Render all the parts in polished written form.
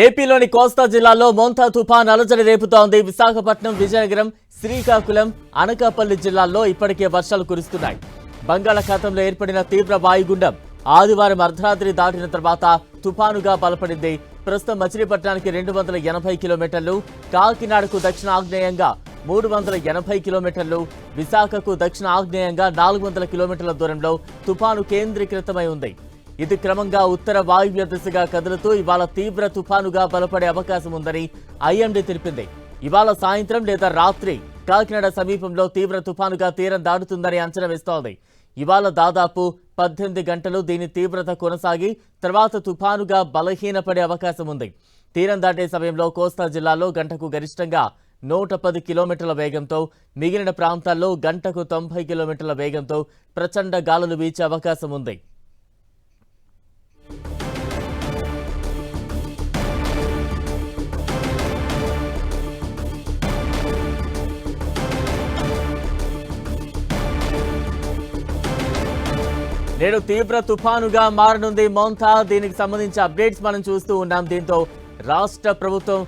ఏపీలోని కోస్తా జిల్లాలో మోంతా తుఫాన్ అలజడి రేపుతోంది. విశాఖపట్నం, విజయనగరం, శ్రీకాకుళం, అనకాపల్లి జిల్లాల్లో ఇప్పటికే వర్షాలు కురుస్తున్నాయి. బంగాళాఖాతంలో ఏర్పడిన తీవ్ర వాయుగుండం ఆదివారం అర్ధరాత్రి దాటిన తర్వాత తుఫానుగా బలపడింది. ప్రస్తుతం మచిలీపట్నానికి 280 కిలోమీటర్లు, కాకినాడకు దక్షిణ ఆగ్నేయంగా 380 కిలోమీటర్లు, విశాఖకు దక్షిణ ఆగ్నేయంగా 400 కిలోమీటర్ల దూరంలో తుఫాను కేంద్రీకృతమై ఉంది. ఇది క్రమంగా ఉత్తర వాయువ్య దిశగా కదులుతూ ఇవాళ తీవ్ర తుఫానుగా బలపడే అవకాశం ఉందని ఐఎండీ తెలిపింది. ఇవాళ సాయంత్రం లేదా రాత్రి కాకినాడ సమీపంలో తీవ్ర తుఫానుగా తీరం దాటుతుందని అంచనా వేస్తోంది. ఇవాళ దాదాపు 18 గంటలు దీని తీవ్రత కొనసాగి తర్వాత తుఫానుగా బలహీనపడే అవకాశం ఉంది. తీరం దాటే సమయంలో కోస్తా జిల్లాలో గంటకు గరిష్టంగా 110 కిలోమీటర్ల వేగంతో, మిగిలిన ప్రాంతాల్లో గంటకు 90 కిలోమీటర్ల వేగంతో ప్రచండ గాలులు వీచే అవకాశం ఉంది. నేడు తీవ్ర తుఫానుగా మారనుంది మోంతా. దీనికి సంబంధించి అప్డేట్స్ మనం చూస్తూ ఉన్నాం. దీంతో రాష్ట్ర ప్రభుత్వం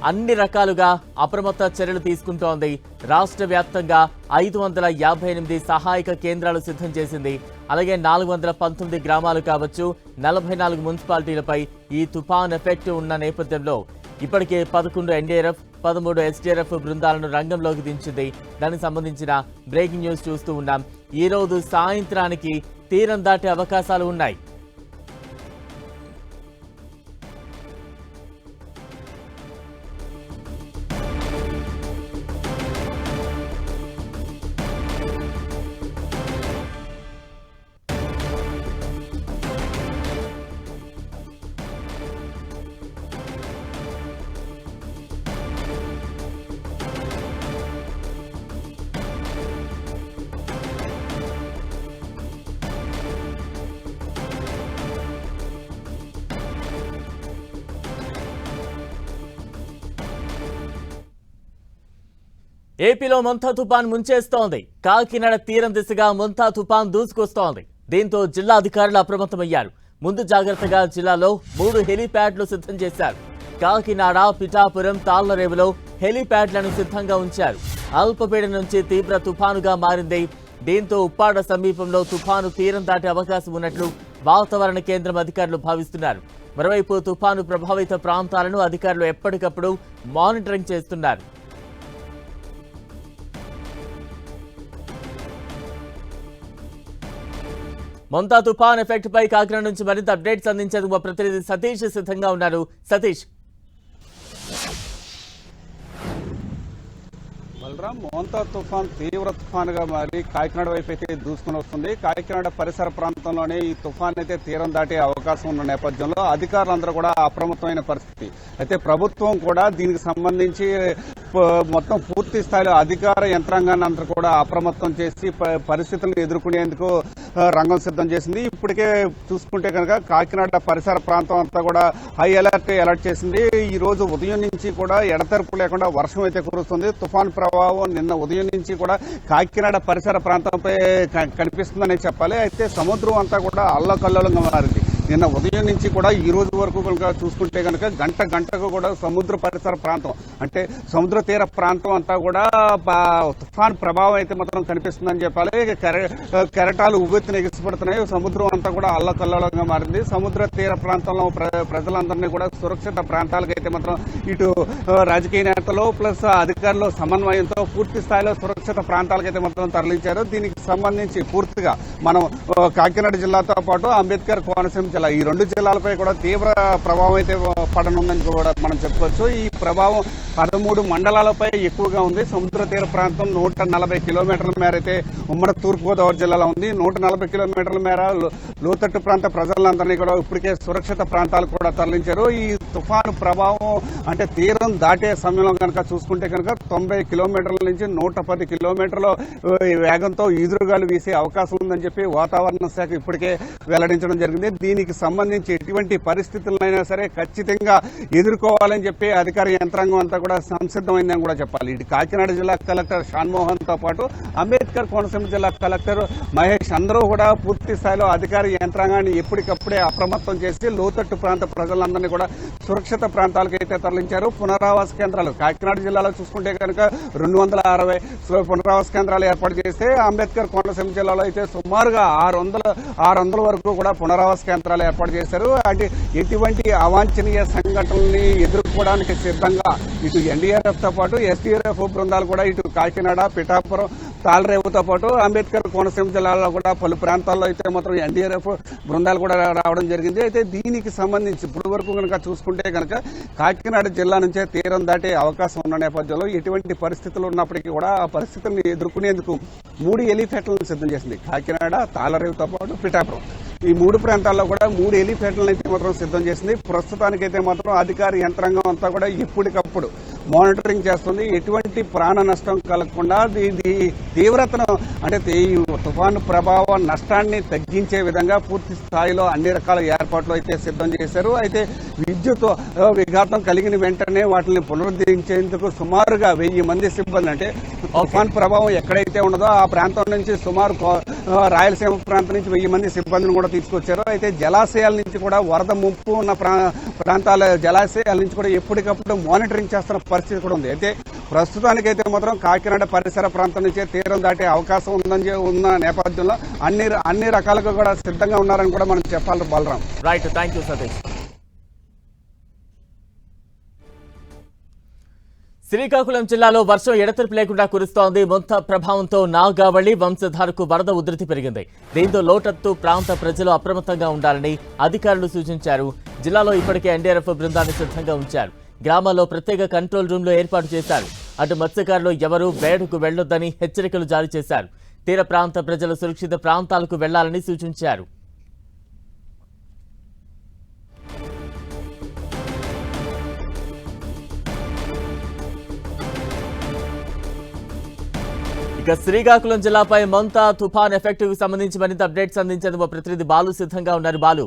అన్ని రకాలుగా అప్రమత్త చర్యలు తీసుకుంటోంది. రాష్ట్ర వ్యాప్తంగా 558 సహాయక కేంద్రాలు సిద్ధం చేసింది. అలాగే 419 గ్రామాలు కావచ్చు, 44 మున్సిపాలిటీలపై ఈ తుఫాన్ ఎఫెక్ట్ ఉన్న నేపథ్యంలో ఇప్పటికే 11 ఎన్డీఆర్ఎఫ్, 13 ఎస్డీఆర్ఎఫ్ బృందాలను రంగంలోకి దించింది. దానికి సంబంధించిన బ్రేకింగ్ న్యూస్ చూస్తూ ఉన్నాం. ఈ రోజు సాయంత్రానికి తీరం దాటే అవకాశాలు ఉన్నాయి. ఏపీలో మోంతా తుఫాన్ ముంచేస్తోంది. కాకినాడ తీరం దిశగా మోంతా తుఫాన్ దూసుకొస్తోంది. దీంతో జిల్లా అధికారులు అప్రమత్తమయ్యారు. ముందు జాగ్రత్తగా జిల్లాలో 3 హెలీప్యాడ్లు సిద్ధం చేశారు. కాకినాడ, పిఠాపురం, తాళ్లరేవులో హెలీప్యాడ్లను సిద్ధంగా ఉంచారు. అల్పపీడనం నుంచి తీవ్ర తుఫానుగా మారింది. దీంతో ఉప్పాడ సమీపంలో తుఫాను తీరం దాటే అవకాశం ఉన్నట్లు వాతావరణ కేంద్రం అధికారులు భావిస్తున్నారు. మరోవైపు తుఫాను ప్రభావిత ప్రాంతాలను అధికారులు ఎప్పటికప్పుడు మానిటరింగ్ చేస్తున్నారు. మోంతా తుఫాన్ ఎఫెక్ట్ పై కాకినాడ నుంచి మరింత అప్డేట్స్ అందించేందుకు మా ప్రతినిధి సతీష్ సిద్ధంగా ఉన్నారు. సతీష్, బలరాం, మోంతా తుఫాన్ తీవ్ర తుఫానుగా మారి కాకినాడ వైపు అయితే దూసుకుని వస్తుంది. కాకినాడ పరిసర ప్రాంతంలోనే ఈ తుఫాన్ అయితే తీరం దాటే అవకాశం ఉన్న నేపథ్యంలో అధికారులందరూ కూడా అప్రమత్తమైన పరిస్థితి. అయితే ప్రభుత్వం కూడా దీనికి సంబంధించి మొత్తం పూర్తి స్థాయిలో అధికార యంత్రాంగాన్ని అంతా కూడా అప్రమత్తం చేసి పరిస్థితులను ఎదుర్కొనేందుకు రంగం సిద్ధం చేసింది. ఇప్పటికే చూసుకుంటే కనుక కాకినాడ పరిసర ప్రాంతం అంతా కూడా హై అలర్ట్ చేసింది. ఈ రోజు ఉదయం నుంచి కూడా ఎడతెరపు లేకుండా వర్షం అయితే కురుస్తుంది. తుఫాన్ ప్రభావం నిన్న ఉదయం నుంచి కూడా కాకినాడ పరిసర ప్రాంతంపై కనిపిస్తుందని చెప్పాలి. అయితే సముద్రం అంతా కూడా అల్లకల్లోలంగా మారింది. నిన్న ఉదయం నుంచి కూడా ఈ రోజు వరకు కనుక చూసుకుంటే కనుక గంటకు కూడా సముద్ర పరిసర ప్రాంతం అంటే సముద్ర తీర ప్రాంతం అంతా కూడా తుఫాన్ ప్రభావం అయితే మాత్రం కనిపిస్తుందని చెప్పాలి. కెరటాలు ఉవ్వెత్తున ఎగిసిపడుతున్నాయి. సముద్రం అంతా కూడా అల్లకల్లోలంగా మారింది. సముద్ర తీర ప్రాంతంలో ప్రజలందరినీ కూడా సురక్షిత ప్రాంతాలకైతే మాత్రం ఇటు రాజకీయ నేతలు ప్లస్ అధికారులు సమన్వయంతో పూర్తి స్థాయిలో సురక్షిత ప్రాంతాలకైతే మాత్రం తరలించారు. దీనికి సంబంధించి పూర్తిగా మనం కాకినాడ జిల్లాతో పాటు అంబేద్కర్ కోనసీమ జిల్లా ఈ 2 జిల్లాలపై కూడా తీవ్ర ప్రభావం అయితే పడనుందని కూడా మనం చెప్పుకోవచ్చు. ఈ ప్రభావం 13 మండలాలపై ఎక్కువగా ఉంది. సముద్ర తీర ప్రాంతం 140 కిలోమీటర్ల మేర అయితే ఉమ్మడి తూర్పుగోదావరి జిల్లాలో ఉంది. 140 కిలోమీటర్ల మేర లోతట్టు ప్రాంత ప్రజలందరినీ కూడా ఇప్పటికే సురక్షిత ప్రాంతాలకు కూడా తరలించారు. ఈ తుఫాను ప్రభావం అంటే తీరం దాటే సమయంలో కనుక చూసుకుంటే కనుక 90 కిలోమీటర్ల నుంచి 110 కిలోమీటర్ల వేగంతో ఈదురుగాలు వీసే అవకాశం ఉందని చెప్పి వాతావరణ శాఖ ఇప్పటికే వెల్లడించడం జరిగింది. దీనికి దీనికి సంబంధించి ఎటువంటి పరిస్థితులైనా సరే ఖచ్చితంగా ఎదుర్కోవాలని చెప్పి అధికార యంత్రాంగం అంతా కూడా సంసిద్ధమైందని కూడా చెప్పాలి. ఇటు కాకినాడ జిల్లా కలెక్టర్ షాన్మోహన్ తో పాటు అంబేద్కర్ కోనసీమ జిల్లా కలెక్టర్ మహేష్ అందరూ కూడా పూర్తి స్థాయిలో అధికార యంత్రాంగాన్ని ఎప్పటికప్పుడే అప్రమత్తం చేసి లోతట్టు ప్రాంత ప్రజలందరినీ కూడా సురక్షిత ప్రాంతాలకు అయితే తరలించారు. పునరావాస కేంద్రాలు కాకినాడ జిల్లాలో చూసుకుంటే కనుక 260 పునరావాస కేంద్రాలు ఏర్పాటు చేస్తే అంబేద్కర్ కోనసీమ జిల్లాలో అయితే సుమారుగా 600 వరకు కూడా పునరావాస కేంద్రాలు ఏర్పాటు చేశారు. అంటే ఎటువంటి అవాంఛనీయ సంఘటనల్ని ఎదుర్కోవడానికి సిద్ధంగా ఇటు ఎన్డీఆర్ఎఫ్ తో పాటు ఎస్డీఆర్ఎఫ్ బృందాలు కూడా ఇటు కాకినాడ, పిఠాపురం, తాళరేవుతో పాటు అంబేద్కర్ కోనసీమ జిల్లాలో కూడా పలు ప్రాంతాల్లో అయితే మాత్రం ఎన్డీఆర్ఎఫ్ బృందాలు కూడా రావడం జరిగింది. అయితే దీనికి సంబంధించి ఇప్పటి వరకు కనుక చూసుకుంటే కనుక కాకినాడ జిల్లా నుంచే తీరం దాటే అవకాశం ఉన్న నేపథ్యంలో ఎటువంటి పరిస్థితులు ఉన్నప్పటికీ కూడా ఆ పరిస్థితులను ఎదుర్కొనేందుకు 3 హెలిప్యాడ్లను సిద్ధం చేసింది. కాకినాడ, తాళరేవుతో పాటు పిఠాపురం ఈ 3 ప్రాంతాల్లో కూడా 3 హెలిప్యాడ్లను అయితే మాత్రం సిద్ధం చేసింది. ప్రస్తుతానికైతే మాత్రం అధికార యంత్రాంగం అంతా కూడా ఎప్పటికప్పుడు మానిటరింగ్ చేస్తుంది. ఎటువంటి ప్రాణ నష్టం కలగకుండా తీవ్రతను అంటే ఈ తుఫాను ప్రభావం నష్టాన్ని తగ్గించే విధంగా పూర్తి స్థాయిలో అన్ని రకాల ఏర్పాట్లు అయితే సిద్ధం చేశారు. అయితే విద్యుత్ విఘాతం కలిగిన వెంటనే వాటిని పునరుద్ధరించేందుకు సుమారుగా 1000 మంది సిబ్బంది అంటే తుఫాను ప్రభావం ఎక్కడైతే ఉన్నదో ఆ ప్రాంతం నుంచి సుమారు రాయలసీమ ప్రాంతం నుంచి 1000 మంది సిబ్బందిని కూడా తీసుకొచ్చారు. అయితే జలాశయాల నుంచి కూడా వరద ముంపు ఉన్న ప్రాంతాల జలాశయాల నుంచి కూడా ఎప్పటికప్పుడు మానిటరింగ్ చేస్తున్న పరిస్థితి కూడా ఉంది. అయితే ప్రస్తుతానికైతే మాత్రం కాకినాడ పరిసర ప్రాంతం నుంచే తీరం దాటే అవకాశం ఉన్న నేపథ్యంలో అన్ని రకాలుగా కూడా సిద్ధంగా ఉన్నారని కూడా మనం చెప్పాలి. Balaram. Right, thank you Satish. Srikakulam జిల్లాలో వర్షం ఎడతెరిపి లేకుండా కురుస్తోంది. మొంతా ప్రభావంతో నాగావళి, వంశధారకు వరద ఉధృతి పెరిగింది. దీంతో లోతట్టు ప్రాంత ప్రజలు అప్రమత్తంగా ఉండాలని అధికారులు సూచించారు. జిల్లాలో ఇప్పటికే ఎన్డీఆర్ఎఫ్ బృందాన్ని సిద్ధంగా ఉంచారు. గ్రామాల్లో ప్రత్యేక కంట్రోల్ రూమ్లు ఏర్పాటు చేశారు. అటు మత్స్యకారులు ఎవరూ వేటకు వెళ్లొద్దని హెచ్చరికలు జారీ చేశారు. తీర ప్రాంత ప్రజలు సురక్షిత ప్రాంతాలకు వెళ్లాలని సూచించారు. ఇక శ్రీకాకుళం జిల్లాపై మొంతా తుఫాన్ ఎఫెక్ట్ కు సంబంధించి మరింత అప్డేట్స్ అందించేందుకు ప్రతినిధి బాలు సిద్ధంగా ఉన్నారు. బాలు,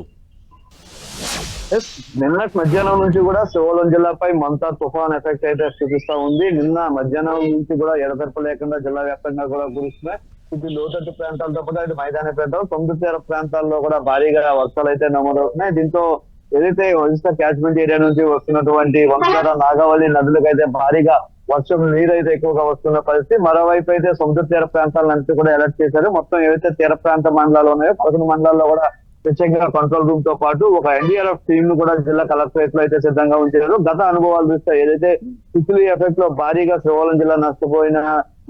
నిన్న మధ్యాహ్నం నుంచి కూడా శ్రీకాకుళం జిల్లాపై మొంతా తుఫాన్ ఎఫెక్ట్ అయితే చూపిస్తా ఉంది. నిన్న మధ్యాహ్నం నుంచి కూడా ఎడతెరపు లేకుండా జిల్లా వ్యాప్తంగా కూడా కురుస్తున్నాయి. ఇది లోతట్టు ప్రాంతాలతో పాటు అటు మైదాన ప్రాంతాలు, సముద్ర తీర ప్రాంతాల్లో కూడా భారీగా వర్షాలు అయితే నమోదవుతున్నాయి. దీంతో ఏదైతే ఒరిస్సా క్యాచ్మెంట్ ఏరియా నుంచి వస్తున్నటువంటి వంశధార, నాగావళి నదులకు అయితే భారీగా వర్షం నీరు అయితే ఎక్కువగా వస్తున్న పరిస్థితి. మరోవైపు అయితే సముద్ర తీర ప్రాంతాలన్నింటి కూడా అలర్ట్ చేశారు. మొత్తం ఏవైతే తీర ప్రాంత మండలాలు ఉన్నాయో 11 మండలాల్లో కూడా ప్రత్యేకంగా కంట్రోల్ రూమ్ తో పాటు ఒక ఎన్డీఆర్ఎఫ్ టీమ్ ను కూడా జిల్లా కలెక్టరేట్ లో అయితే సిద్ధంగా ఉంచారు. గత అనుభవాలు చూస్తే ఏదైతే తిత్లీ ఎఫెక్ట్ లో భారీగా శ్రీకాకుళం జిల్లా నష్టపోయిన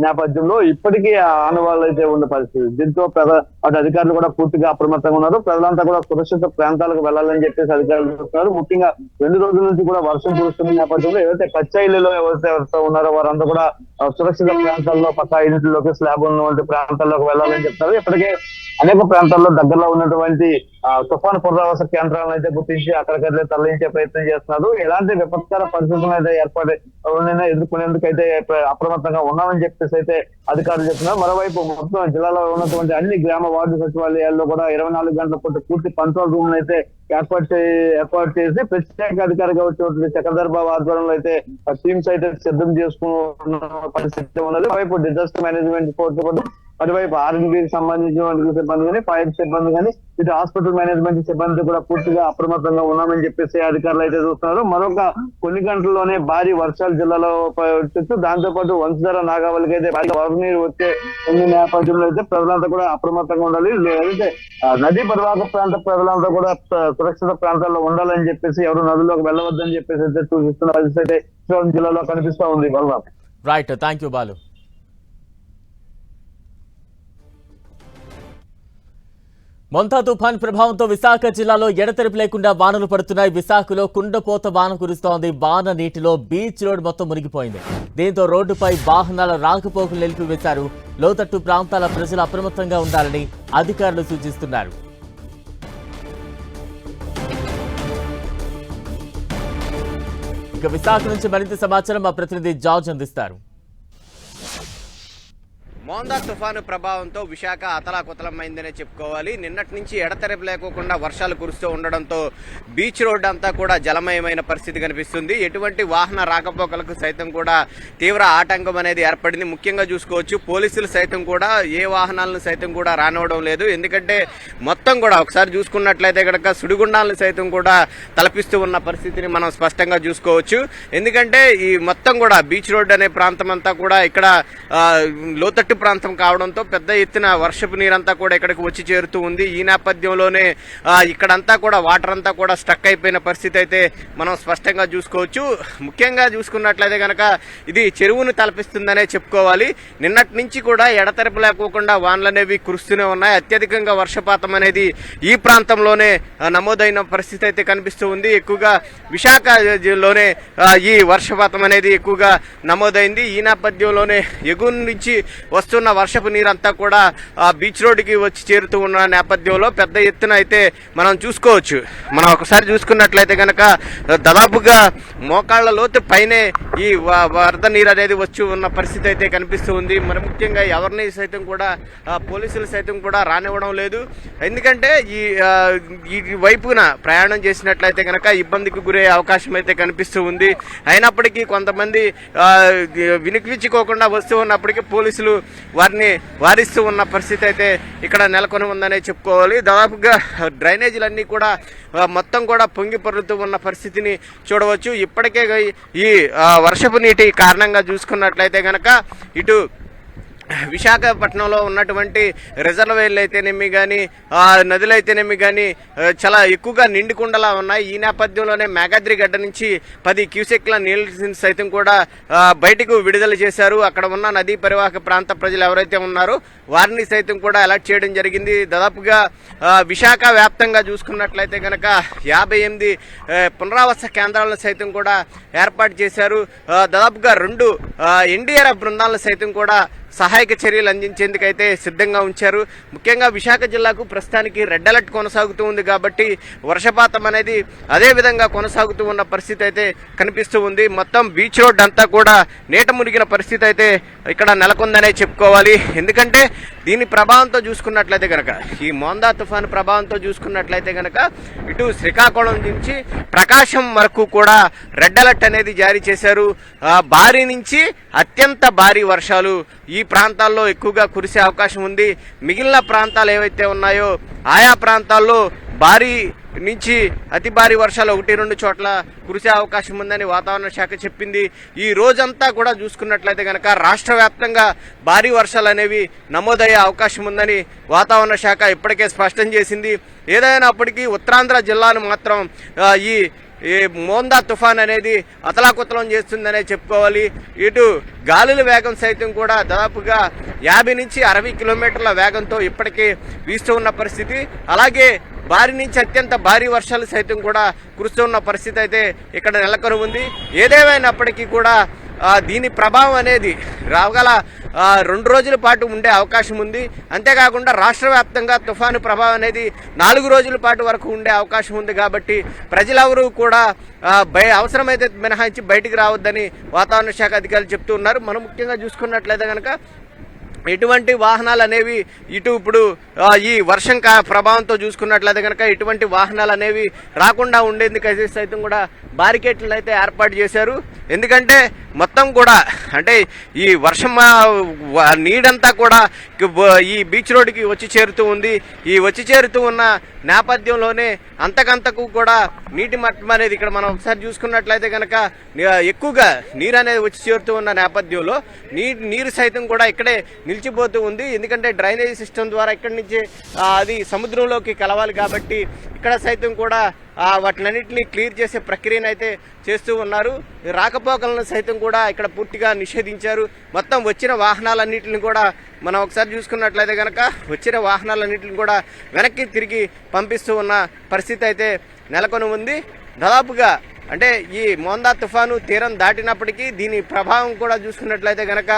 నేపథ్యంలో ఇప్పటికీ ఆ ఆనవాళ్ళు అయితే ఉన్న పరిస్థితి. దీంతో అటు అధికారులు కూడా పూర్తిగా అప్రమత్తంగా ఉన్నారు. ప్రజలంతా కూడా సురక్షిత ప్రాంతాలకు వెళ్లాలని చెప్పేసి అధికారులు చెప్తున్నారు. ముఖ్యంగా 2 రోజుల నుంచి కూడా వర్షం కురుస్తున్న నేపథ్యంలో ఏవైతే కచ్చా ఇళ్లలో ఎవరైతే ఉన్నారో వారంతా కూడా సురక్షిత ప్రాంతాల్లో, పక్కా ఇంట్లోకి, స్లాబ్ ఉన్నటువంటి ప్రాంతాల్లోకి వెళ్లాలని చెప్తారు. ఇప్పటికే అనేక ప్రాంతాల్లో దగ్గరలో ఉన్నటువంటి తుఫాను పునరావాస కేంద్రాలను అయితే గుర్తించి అక్కడికైతే తరలించే ప్రయత్నం చేస్తున్నారు. ఎలాంటి విపత్కర పరిస్థితులను అయితే ఎదుర్కొనేందుకు అయితే అప్రమత్తంగా ఉన్నామని చెప్పేసి అయితే అధికారులు చెప్తున్నారు. మరోవైపు మొత్తం జిల్లాలో ఉన్నటువంటి అన్ని గ్రామ వార్డు సచివాలయాల్లో కూడా 24 గంటల పాటు పూర్తి కంట్రోల్ రూమ్ అయితే ఏర్పాటు చేసి ప్రత్యేక అధికారిగా వచ్చినటువంటి చక్రధర్ బాబు ఆధ్వర్యంలో అయితే టీమ్స్ అయితే సిద్ధం చేసుకున్న పరిస్థితి ఉన్నది. మరోవైపు డిజాస్టర్ మేనేజ్మెంట్ ఫోర్స్ కూడా, అటువైపు ఆర్ఎన్బికి సంబంధించిన సిబ్బంది కానీ, ఫైర్ సిబ్బంది కానీ, ఇటు హాస్పిటల్ మేనేజ్మెంట్ సిబ్బంది కూడా పూర్తిగా అప్రమత్తంగా ఉన్నామని చెప్పేసి అధికారులు అయితే చూస్తున్నారు. మరొక కొన్ని గంటల్లోనే భారీ వర్షాలు జిల్లాలో వచ్చి దాంతో పాటు వంశధార, నాగావళికి అయితే భారీ వరద నీరు వచ్చే నేపథ్యంలో అయితే ప్రజలంతా కూడా అప్రమత్తంగా ఉండాలి. అయితే నదీ పరివాహక ప్రాంత ప్రజలంతా కూడా సురక్షిత ప్రాంతాల్లో ఉండాలని చెప్పేసి, ఎవరు నదుల్లోకి వెళ్ళవద్దని చెప్పేసి అయితే సూచిస్తున్న పరిస్థితి అయితే శ్రీకాకుళం జిల్లాలో కనిపిస్తా ఉంది. Balaram. Right, thank you Balu. Montha తుఫాన్ ప్రభావంతో విశాఖ జిల్లాలో ఎడతెరిపి లేకుండా వానలు పడుతున్నాయి. విశాఖలో కుండపోత వాన కురుస్తోంది. వాన నీటిలో బీచ్ రోడ్ మొత్తం మునిగిపోయింది. దీంతో రోడ్డుపై వాహనాల రాకపోకలు నిలిపివేశారు. లోతట్టు ప్రాంతాల ప్రజలు అప్రమత్తంగా ఉండాలని అధికారులు సూచిస్తున్నారు. ఇక విశాఖ నుంచి మరింత సమాచారం మా ప్రతినిధి జార్జ్ అందిస్తారు. మోందా తుఫాను ప్రభావంతో విశాఖ అతలాకుతలమైందనే చెప్పుకోవాలి. నిన్నటి నుంచి ఎడతెరపి లేకోకుండా వర్షాలు కురుస్తూ ఉండడంతో బీచ్ రోడ్ అంతా కూడా జలమయమైన పరిస్థితి కనిపిస్తుంది. ఎటువంటి వాహన రాకపోకలకు సైతం కూడా తీవ్ర ఆటంకం అనేది ఏర్పడింది. ముఖ్యంగా చూసుకోవచ్చు, పోలీసులు సైతం కూడా ఏ వాహనాలను సైతం కూడా రానివ్వడం లేదు. ఎందుకంటే మొత్తం కూడా ఒకసారి చూసుకున్నట్లయితే కనుక సుడిగుండాలను సైతం కూడా తలపిస్తూ ఉన్న పరిస్థితిని మనం స్పష్టంగా చూసుకోవచ్చు. ఎందుకంటే ఈ మొత్తం కూడా బీచ్ రోడ్ అనే ప్రాంతం అంతా కూడా ఇక్కడ లోతట్టు ప్రాంతం కావడంతో పెద్ద ఎత్తున వర్షపు నీరంతా కూడా ఇక్కడికి వచ్చి చేరుతూ ఉంది. ఈ నేపథ్యంలోనే ఇక్కడంతా కూడా వాటర్ అంతా కూడా స్టక్ అయిపోయిన పరిస్థితి అయితే మనం స్పష్టంగా చూసుకోవచ్చు. ముఖ్యంగా చూసుకున్నట్లయితే కనుక ఇది చెరువును తలపిస్తుందనే చెప్పుకోవాలి. నిన్నటి నుంచి కూడా ఎడతెరపి లేకోకుండా వానలు అనేవి కురుస్తూనే ఉన్నాయి. అత్యధికంగా వర్షపాతం అనేది ఈ ప్రాంతంలోనే నమోదైన పరిస్థితి అయితే కనిపిస్తూ ఉంది. ఎక్కువగా విశాఖలోనే ఈ వర్షపాతం అనేది ఎక్కువగా నమోదైంది. ఈ నేపథ్యంలోనే ఎగువ నుంచి వస్తున్న వర్షపు నీరంతా కూడా బీచ్ రోడ్డుకి వచ్చి చేరుతూ ఉన్న నేపథ్యంలో పెద్ద ఎత్తున అయితే మనం చూసుకోవచ్చు. మనం ఒకసారి చూసుకున్నట్లయితే కనుక దాదాపుగా మోకాళ్ల లోతు పైనే ఈ వరద నీరు అనేది వచ్చి ఉన్న పరిస్థితి అయితే కనిపిస్తూ ఉంది. మరి ముఖ్యంగా ఎవరిని సైతం కూడా పోలీసులు సైతం కూడా రానివ్వడం లేదు. ఎందుకంటే ఈ వైపున ప్రయాణం చేసినట్లయితే కనుక ఇబ్బందికి గురయ్యే అవకాశం అయితే కనిపిస్తూ ఉంది. అయినప్పటికీ కొంతమంది వినిపించుకోకుండా వస్తూ ఉన్నప్పటికీ పోలీసులు వారిని వారిస్తూ ఉన్న పరిస్థితి అయితే ఇక్కడ నెలకొని ఉందనే చెప్పుకోవాలి. దాదాపుగా డ్రైనేజీలన్నీ కూడా మొత్తం కూడా పొంగి పొర్లుతూ ఉన్న పరిస్థితిని చూడవచ్చు. ఇప్పటికే ఈ వర్షపు నీటి కారణంగా చూసుకున్నట్లయితే కనుక ఇటు విశాఖపట్నంలో ఉన్నటువంటి రిజర్వాయర్లు అయితేనేమి కానీ నదులు అయితేనేమి కానీ చాలా ఎక్కువగా నిండుకుండలా ఉన్నాయి. ఈ నేపథ్యంలోనే మేఘాద్రి గడ్డ నుంచి 10 క్యూసెక్ల నీళ్ళు సైతం కూడా బయటకు విడుదల చేశారు. అక్కడ ఉన్న నదీ పరివాహక ప్రాంత ప్రజలు ఎవరైతే ఉన్నారో వారిని సైతం కూడా అలర్ట్ చేయడం జరిగింది. దాదాపుగా విశాఖ వ్యాప్తంగా చూసుకున్నట్లయితే కనుక 58 పునరావాస కేంద్రాలను సైతం కూడా ఏర్పాటు చేశారు. దాదాపుగా 2 ఎన్డీఆర్ఎఫ్ బృందాలను సైతం కూడా సహాయక చర్యలు అందించేందుకైతే సిద్ధంగా ఉంచారు. ముఖ్యంగా విశాఖ జిల్లాకు ప్రస్తుతానికి రెడ్ అలర్ట్ కొనసాగుతూ ఉంది కాబట్టి వర్షపాతం అనేది అదే విధంగా కొనసాగుతూ ఉన్న పరిస్థితి అయితే కనిపిస్తూ ఉంది. మొత్తం బీచ్ రోడ్ అంతా కూడా నీట మునిగిన పరిస్థితి అయితే ఇక్కడ నెలకొందనే చెప్పుకోవాలి. ఎందుకంటే దీని ప్రభావంతో చూసుకున్నట్లయితే కనుక ఈ మోందా తుఫాను ప్రభావంతో చూసుకున్నట్లయితే కనుక ఇటు శ్రీకాకుళం నుంచి ప్రకాశం వరకు కూడా రెడ్ అలర్ట్ అనేది జారీ చేశారు. భారీ నుంచి అత్యంత భారీ వర్షాలు ఈ ప్రాంతాల్లో ఎక్కువగా కురిసే అవకాశం ఉంది. మిగిలిన ప్రాంతాలు ఏవైతే ఉన్నాయో ఆయా ప్రాంతాల్లో భారీ నుంచి అతి భారీ వర్షాలు 1-2 చోట్ల కురిసే అవకాశం ఉందని వాతావరణ శాఖ చెప్పింది. ఈ రోజంతా కూడా చూసుకున్నట్లయితే కనుక రాష్ట్ర వ్యాప్తంగా భారీ వర్షాలు అనేవి నమోదయ్యే అవకాశం ఉందని వాతావరణ శాఖ ఇప్పటికే స్పష్టం చేసింది. ఏదైనప్పటికీ ఉత్తరాంధ్ర జిల్లాను మాత్రం ఈ మోందా తుఫాన్ అనేది అతలాకుతలం చేస్తుందనే చెప్పుకోవాలి. ఇటు గాలుల వేగం సైతం కూడా దాదాపుగా 50 నుంచి 60 కిలోమీటర్ల వేగంతో ఇప్పటికే వీస్తూ ఉన్న పరిస్థితి. అలాగే భారీ నుంచి అత్యంత భారీ వర్షాలు సైతం కూడా కురుస్తున్న పరిస్థితి అయితే ఇక్కడ నెలకొని ఉంది. ఏదేమైనప్పటికీ కూడా దీని ప్రభావం అనేది రాగల 2 రోజుల పాటు ఉండే అవకాశం ఉంది. అంతేకాకుండా రాష్ట్ర వ్యాప్తంగా తుఫాను ప్రభావం అనేది 4 రోజుల పాటు వరకు ఉండే అవకాశం ఉంది. కాబట్టి ప్రజలెవరూ కూడా అవసరమైతే మినహాయించి బయటికి రావద్దని వాతావరణ శాఖ అధికారులు చెప్తూ ఉన్నారు. మనం ముఖ్యంగా చూసుకున్నట్లయితే కనుక ఎటువంటి వాహనాలు అనేవి ఇప్పుడు ఈ వర్షం ప్రభావంతో చూసుకున్నట్లయితే కనుక ఎటువంటి వాహనాలు అనేవి రాకుండా ఉండేందుకైతే సైతం కూడా బారికేడ్లను అయితే ఏర్పాటు చేశారు. ఎందుకంటే మొత్తం కూడా అంటే ఈ వర్షం నీడంతా కూడా ఈ బీచ్ రోడ్డుకి వచ్చి చేరుతూ ఉంది. ఈ వచ్చి చేరుతూ ఉన్న నేపథ్యంలోనే అంతకంతకు కూడా నీటి మట్టం అనేది ఇక్కడ మనం ఒకసారి చూసుకున్నట్లయితే కనుక ఎక్కువగా నీరు అనేది వచ్చి చేరుతూ ఉన్న నేపథ్యంలో నీరు సైతం కూడా ఇక్కడే నిలిచిపోతూ ఉంది. ఎందుకంటే డ్రైనేజ్ సిస్టమ్ ద్వారా ఇక్కడి నుంచి అది సముద్రంలోకి కలవాలి కాబట్టి ఇక్కడ సైతం కూడా వాటినన్నింటినీ క్లియర్ చేసే ప్రక్రియను అయితే చేస్తూ ఉన్నారు. రాకపోకలను సైతం కూడా ఇక్కడ పూర్తిగా నిషేధించారు. మొత్తం వచ్చిన వాహనాలన్నింటిని కూడా మనం ఒకసారి చూసుకున్నట్లయితే కనుక వచ్చిన వాహనాలన్నింటిని కూడా వెనక్కి తిరిగి పంపిస్తూ ఉన్న పరిస్థితి అయితే నెలకొని ఉంది. దాదాపుగా అంటే ఈ మోందా తుఫాను తీరం దాటినప్పటికీ దీని ప్రభావం కూడా చూసుకున్నట్లయితే కనుక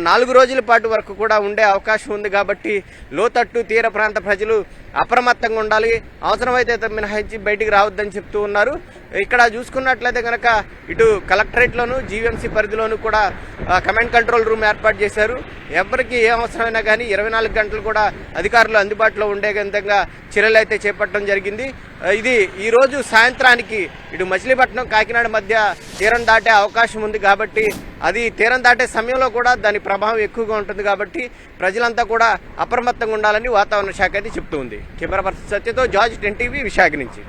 4 రోజుల పాటు వరకు కూడా ఉండే అవకాశం ఉంది. కాబట్టి లోతట్టు తీర ప్రాంత ప్రజలు అప్రమత్తంగా ఉండాలి, అవసరమైతే మినహాయించి బయటికి రావద్దని చెప్తూ ఉన్నారు. ఇక్కడ చూసుకున్నట్లయితే కనుక ఇటు కలెక్టరేట్లోను జీవీఎంసీ పరిధిలోనూ కూడా కమాండ్ కంట్రోల్ రూమ్ ఏర్పాటు చేశారు. ఎవరికి ఏ అవసరమైనా కానీ 24 గంటలు కూడా అధికారులు అందుబాటులో ఉండే విధంగా చర్యలు అయితే చేపట్టడం జరిగింది. ఇది ఈరోజు సాయంత్రానికి ఇటు మచిలీపట్నం కాకినాడ మధ్య తీరం దాటే అవకాశం ఉంది. కాబట్టి అది తీరం దాటే సమయంలో కూడా దాని ప్రభావం ఎక్కువగా ఉంటుంది. కాబట్టి ప్రజలంతా కూడా అప్రమత్తంగా ఉండాలని వాతావరణ శాఖ అయితే చెప్తూ ఉంది. కెమెరా పర్సన్ సత్యతో జార్జ్ 10 టీవీ విశాఖ నుంచి.